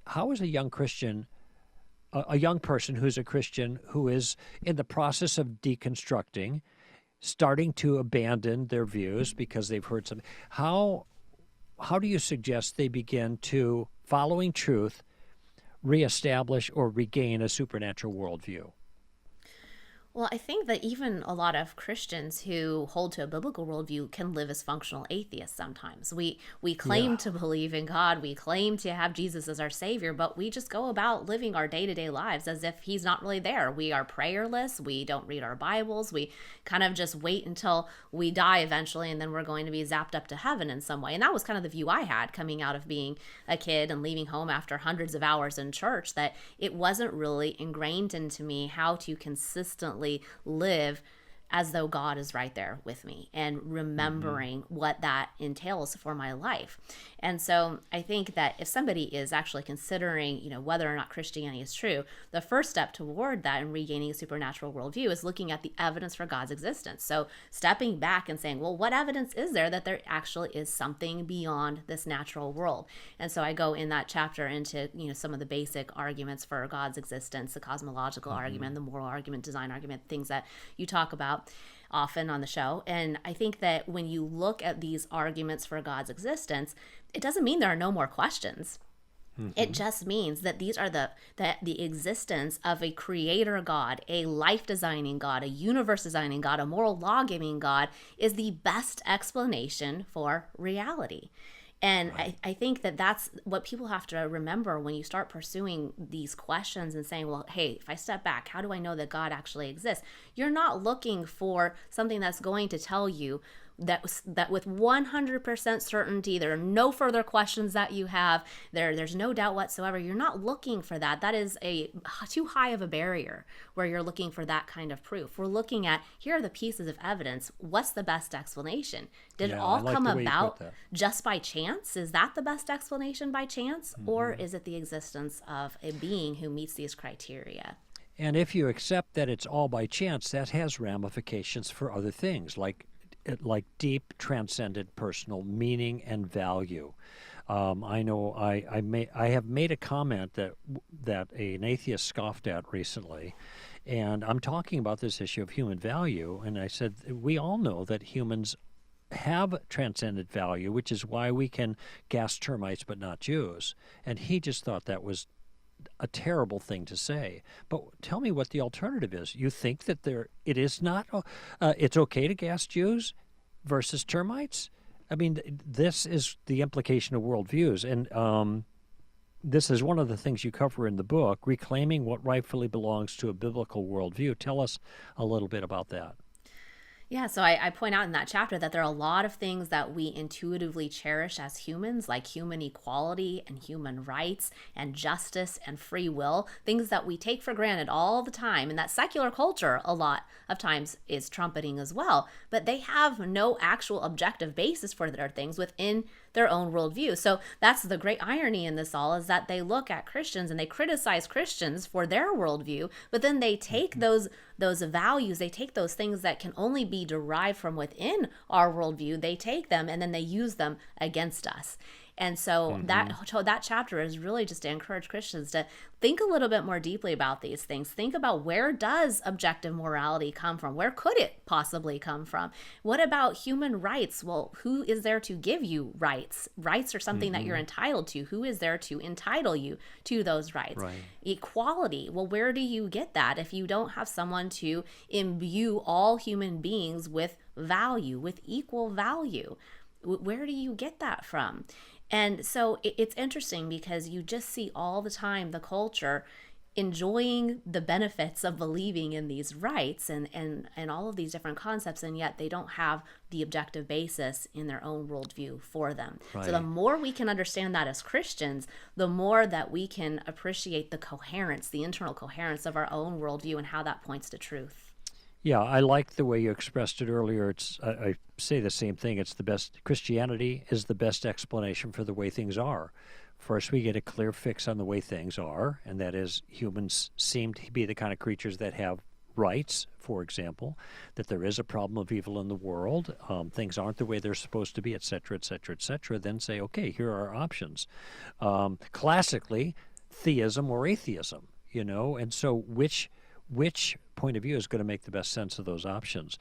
how is a young Christian, a young person who's a Christian who is in the process of deconstructing, starting to abandon their views because they've heard something, how do you suggest they begin to, following truth, reestablish or regain a supernatural worldview? Well, I think that even a lot of Christians who hold to a biblical worldview can live as functional atheists sometimes. We Yeah, claim to believe in God, we claim to have Jesus as our savior, but we just go about living our day-to-day lives as if he's not really there. We are prayerless, we don't read our Bibles, we kind of just wait until we die eventually and then we're going to be zapped up to heaven in some way. And that was kind of the view I had coming out of being a kid and leaving home after hundreds of hours in church, that it wasn't really ingrained into me how to consistently live as though God is right there with me and remembering what that entails for my life. And so I think that if somebody is actually considering, whether or not Christianity is true, the first step toward that and regaining a supernatural worldview is looking at the evidence for God's existence. So stepping back and saying, well, what evidence is there that there actually is something beyond this natural world? And so I go in that chapter into, some of the basic arguments for God's existence, the cosmological argument, the moral argument, design argument, things that you talk about often on the show. And I think that when you look at these arguments for God's existence, it doesn't mean there are no more questions. It just means that these are the existence of a creator God, a life designing God, a universe designing God, a moral law giving God is the best explanation for reality. And right. I think that that's what people have to remember when you start pursuing these questions and saying, well, hey, if I step back, how do I know that God actually exists? You're not looking for something that's going to tell you that with 100% certainty, there are no further questions that you have. There's no doubt whatsoever. You're not looking for that. That is a too high of a barrier where you're looking for that kind of proof. We're looking at, here are the pieces of evidence. What's the best explanation? Did it Yeah, I all like come the way you put about that. just by chance? Is that the best explanation, by chance? Or is it the existence of a being who meets these criteria? And if you accept that it's all by chance, that has ramifications for other things, like deep, transcendent personal meaning and value. I know I have made a comment that an atheist scoffed at recently, and I'm talking about this issue of human value. And I said we all know that humans have transcendent value, which is why we can gas termites but not Jews. And he just thought that was a terrible thing to say. But tell me what the alternative is. You think that it is not, it's okay to gas Jews versus termites? I mean, this is the implication of worldviews. And this is one of the things you cover in the book, reclaiming what rightfully belongs to a biblical worldview. Tell us a little bit about that. Yeah, so I point out in that chapter that there are a lot of things that we intuitively cherish as humans, like human equality and human rights and justice and free will, things that we take for granted all the time, and that secular culture a lot of times is trumpeting as well. But they have no actual objective basis for their things within their own worldview. So that's the great irony in this all, is that they look at Christians and they criticize Christians for their worldview, but then they take those values, they take those things that can only be derived from within our worldview, they take them and then they use them against us. And so that chapter is really just to encourage Christians to think a little bit more deeply about these things. Think about, where does objective morality come from? Where could it possibly come from? What about human rights? Well, who is there to give you rights? Rights are something that you're entitled to. Who is there to entitle you to those rights? Right. Equality. Well, where do you get that if you don't have someone to imbue all human beings with value, with equal value? Where do you get that from? And so it's interesting because you just see all the time the culture enjoying the benefits of believing in these rights and all of these different concepts, and yet they don't have the objective basis in their own worldview for them. Right. So the more we can understand that as Christians, the more that we can appreciate the coherence, the internal coherence of our own worldview and how that points to truth. Yeah, I like the way you expressed it earlier. I say the same thing. It's the best. Christianity is the best explanation for the way things are. First, we get a clear fix on the way things are, and that is humans seem to be the kind of creatures that have rights, for example, that there is a problem of evil in the world, things aren't the way they're supposed to be, et cetera, et cetera, et cetera. Then say, okay, here are our options. Classically, theism or atheism, and so which point of view is going to make the best sense of those options?